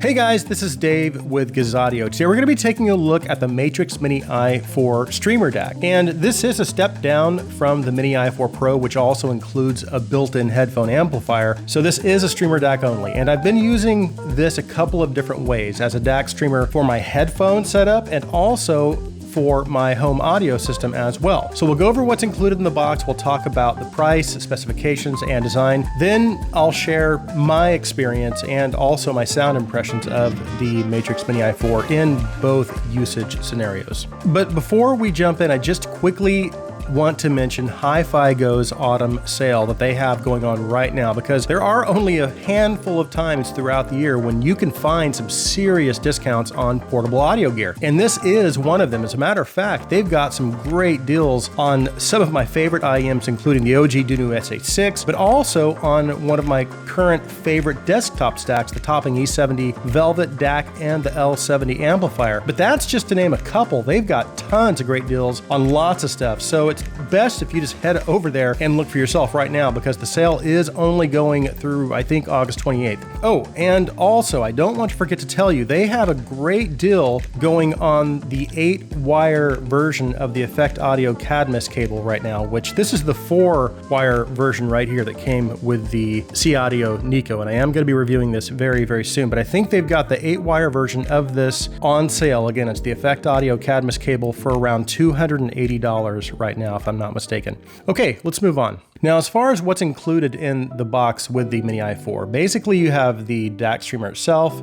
Hey guys, this is Dave with Gazaudio. Today we're going to be taking a look at the Matrix Mini i4 Streamer DAC. And this is a step down from the Mini i4 Pro, which also includes a built-in headphone amplifier. So this is a streamer DAC only. And I've been using this a couple of different ways as a DAC streamer for my headphone setup and also for my home audio system as well. So we'll go over what's included in the box, we'll talk about the price, specifications, and design. Then I'll share my experience and also my sound impressions of the Matrix Mini i4 in both usage scenarios. But before we jump in, I just quickly want to mention HiFi Go's autumn sale that they have going on right now, because there are only a handful of times throughout the year when you can find some serious discounts on portable audio gear. And this is one of them. As a matter of fact, they've got some great deals on some of my favorite IEMs, including the OG Dunu SH6, but also on one of my current favorite desktop stacks, the Topping E70 Velvet DAC and the L70 amplifier. But that's just to name a couple. They've got tons of great deals on lots of stuff. So it's best if you just head over there and look for yourself right now, because the sale is only going through, I think, August 28th. Oh, and also, I don't want to forget to tell you, they have a great deal going on the 8-wire version of the Effect Audio Cadmus cable right now, which this is the 4-wire version right here that came with the C-Audio Nico, and I am going to be reviewing this very, very soon, but I think they've got the 8-wire version of this on sale. Again, it's the Effect Audio Cadmus cable for around $280 right now, if I'm not mistaken. Okay, let's move on. Now, as far as what's included in the box with the Mini i4, basically you have the DAC streamer itself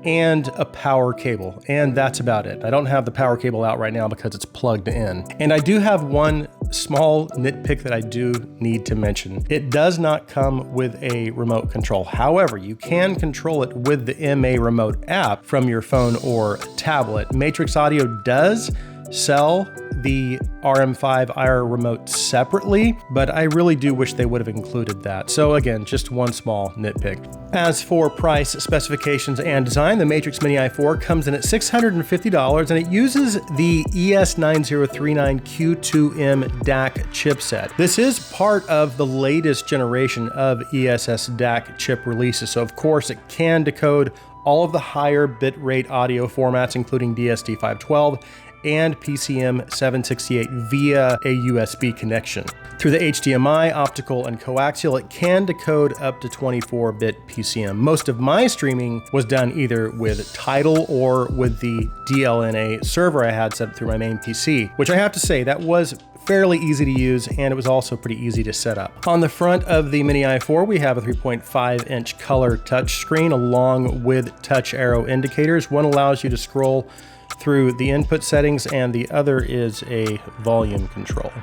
and a power cable, and that's about it. I don't have the power cable out right now because it's plugged in. And I do have one small nitpick that I do need to mention. It does not come with a remote control. However, you can control it with the MA Remote app from your phone or tablet. Matrix Audio does sell the RM5 IR remote separately, but I really do wish they would have included that. So again, just one small nitpick. As for price, specifications, and design, the Matrix Mini i4 comes in at $650, and it uses the ES9039Q2M DAC chipset. This is part of the latest generation of ESS DAC chip releases, so of course it can decode all of the higher bitrate audio formats, including DSD512 and PCM768 via a USB connection. Through the HDMI, optical, and coaxial, it can decode up to 24-bit PCM. Most of my streaming was done either with Tidal or with the DLNA server I had set up through my main PC, which I have to say, that was fairly easy to use, and it was also pretty easy to set up. On the front of the Mini i4, we have a 3.5-inch color touchscreen along with touch arrow indicators. One allows you to scroll through the input settings, and the other is a volume control.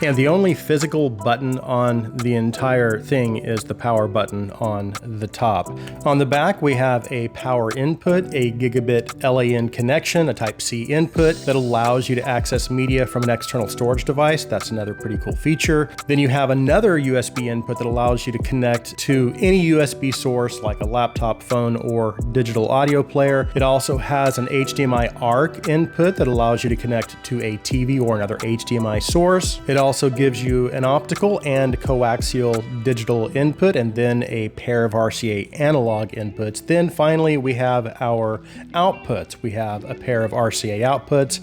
And the only physical button on the entire thing is the power button on the top. On the back, we have a power input, a gigabit LAN connection, a Type-C input that allows you to access media from an external storage device. That's another pretty cool feature. Then you have another USB input that allows you to connect to any USB source like a laptop, phone, or digital audio player. It also has an HDMI ARC input that allows you to connect to a TV or another HDMI source. It also gives you an optical and coaxial digital input, and then a pair of RCA analog inputs. Then finally, we have our outputs. We have a pair of RCA outputs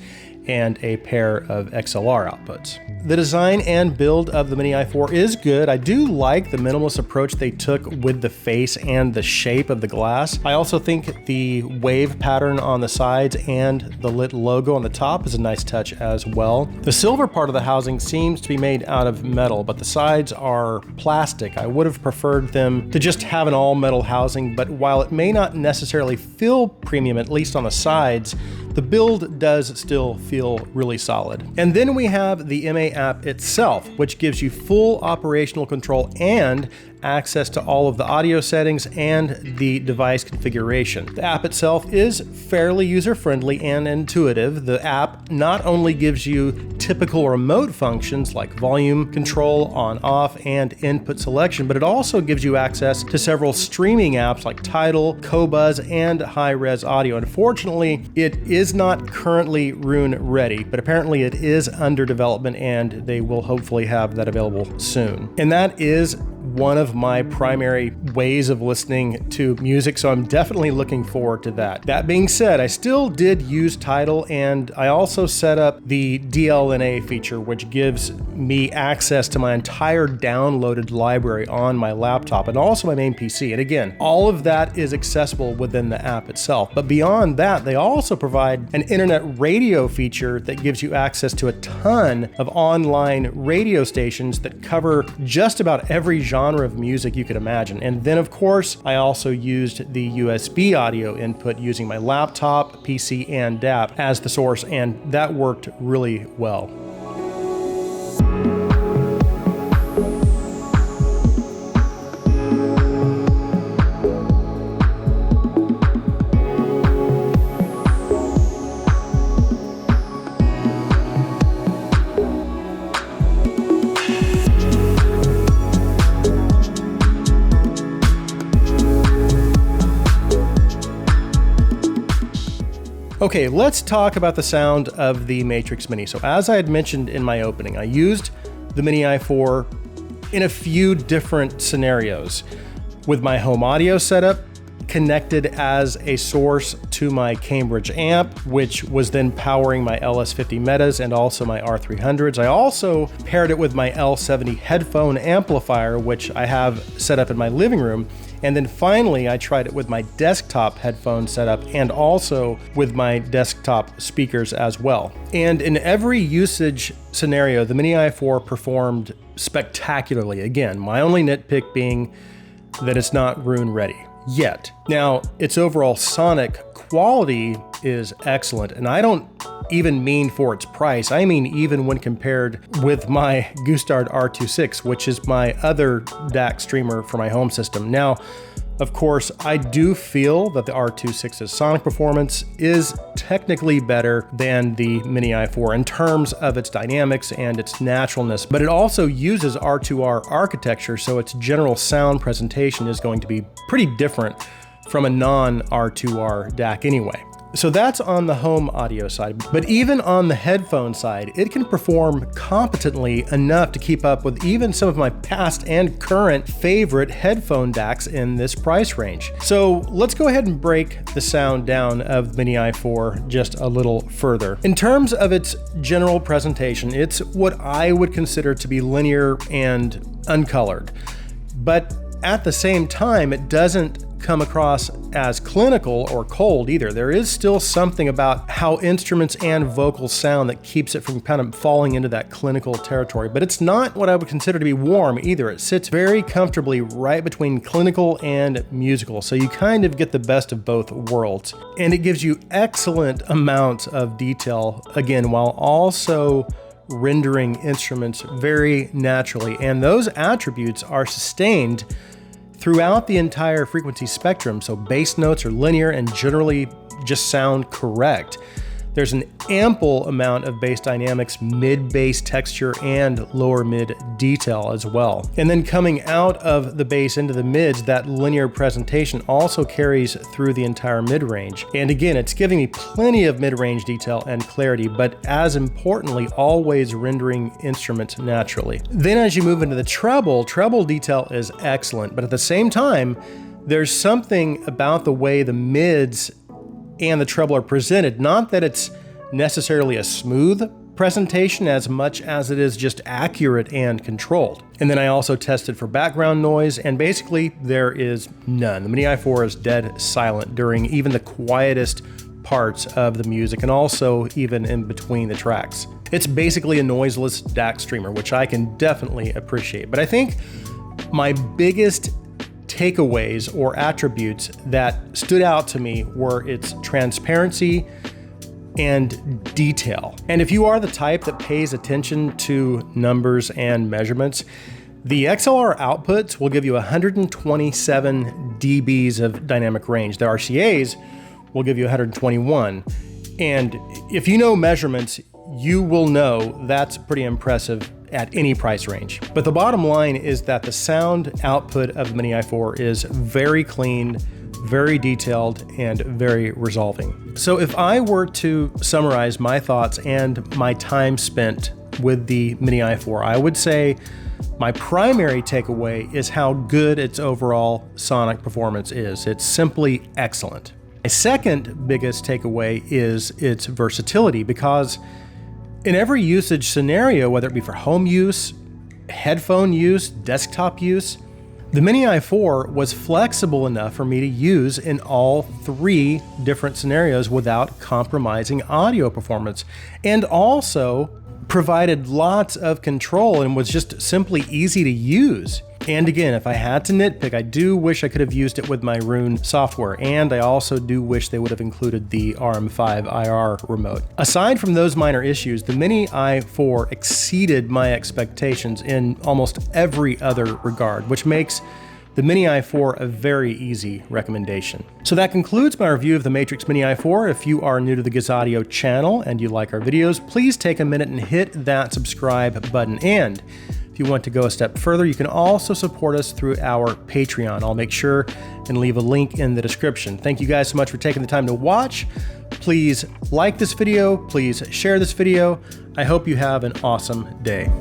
and a pair of XLR outputs. The design and build of the Mini i4 is good. I do like the minimalist approach they took with the face and the shape of the glass. I also think the wave pattern on the sides and the lit logo on the top is a nice touch as well. The silver part of the housing seems to be made out of metal, but the sides are plastic. I would have preferred them to just have an all metal housing, but while it may not necessarily feel premium, at least on the sides, the build does still feel really solid. And then we have the MA app itself, which gives you full operational control and access to all of the audio settings and the device configuration. The app itself is fairly user-friendly and intuitive. The app not only gives you typical remote functions like volume control, on, off, and input selection, but it also gives you access to several streaming apps like Tidal, Qobuz, and high-res audio. Unfortunately, it is not currently Roon ready, but apparently it is under development and they will hopefully have that available soon. And that is one of my primary ways of listening to music, so I'm definitely looking forward to that. That being said, I still did use Tidal, and I also set up the DLNA feature, which gives me access to my entire downloaded library on my laptop and also my main PC. And again, all of that is accessible within the app itself. But beyond that, they also provide an internet radio feature that gives you access to a ton of online radio stations that cover just about every genre of music you could imagine. And then, of course, I also used the USB audio input using my laptop, PC, and DAP as the source, and that worked really well. Okay, let's talk about the sound of the Matrix Mini. So as I had mentioned in my opening, I used the Mini i4 in a few different scenarios with my home audio setup connected as a source to my Cambridge amp, which was then powering my LS50 Metas and also my R300s. I also paired it with my L70 headphone amplifier, which I have set up in my living room. And then finally, I tried it with my desktop headphone setup and also with my desktop speakers as well. And in every usage scenario, the Mini i4 performed spectacularly. Again, my only nitpick being that it's not room ready yet. Now, its overall sonic quality is excellent, and I don't even mean for its price. I mean even when compared with my Gustard R26, which is my other DAC streamer for my home system. Now, of course, I do feel that the R26's sonic performance is technically better than the Mini i4 in terms of its dynamics and its naturalness, but it also uses R2R architecture, so its general sound presentation is going to be pretty different from a non-R2R DAC anyway. So that's on the home audio side, but even on the headphone side, it can perform competently enough to keep up with even some of my past and current favorite headphone DACs in this price range. So let's go ahead and break the sound down of the Mini i4 just a little further. In terms of its general presentation, it's what I would consider to be linear and uncolored, but at the same time, it doesn't come across as clinical or cold either. There is still something about how instruments and vocals sound that keeps it from kind of falling into that clinical territory, but it's not what I would consider to be warm either. It sits very comfortably right between clinical and musical, so you kind of get the best of both worlds. And it gives you excellent amounts of detail, again, while also rendering instruments very naturally. And those attributes are sustained throughout the entire frequency spectrum, so bass notes are linear and generally just sound correct. There's an ample amount of bass dynamics, mid-bass texture, and lower mid detail as well. And then coming out of the bass into the mids, that linear presentation also carries through the entire mid-range. And again, it's giving me plenty of mid-range detail and clarity, but as importantly, always rendering instruments naturally. Then as you move into the treble detail is excellent, but at the same time, there's something about the way the mids and the treble are presented. Not that it's necessarily a smooth presentation as much as it is just accurate and controlled. And then I also tested for background noise, and basically there is none. The Mini i4 is dead silent during even the quietest parts of the music and also even in between the tracks. It's basically a noiseless DAC streamer, which I can definitely appreciate. But I think my biggest takeaways or attributes that stood out to me were its transparency and detail. And if you are the type that pays attention to numbers and measurements, the XLR outputs will give you 127 dBs of dynamic range. The RCAs will give you 121. And if you know measurements, you will know that's pretty impressive at any price range. But the bottom line is that the sound output of the Mini i4 is very clean, very detailed, and very resolving. So if I were to summarize my thoughts and my time spent with the Mini i4, I would say My primary takeaway is how good its overall sonic performance is. It's simply excellent. My second biggest takeaway is its versatility, because in every usage scenario, whether it be for home use, headphone use, desktop use, the Mini i4 was flexible enough for me to use in all three different scenarios without compromising audio performance, and also provided lots of control and was just simply easy to use. And again, if I had to nitpick, I do wish I could have used it with my Roon software, and I also do wish they would have included the RM5 IR remote. Aside from those minor issues, the Mini i4 exceeded my expectations in almost every other regard, which makes the Mini i4 a very easy recommendation. So that concludes my review of the Matrix Mini i4. If you are new to the Giz Audio channel and you like our videos, please take a minute and hit that subscribe button. And if you want to go a step further, you can also support us through our Patreon. I'll make sure and leave a link in the description. Thank you guys so much for taking the time to watch. Please like this video, please share this video. I hope you have an awesome day.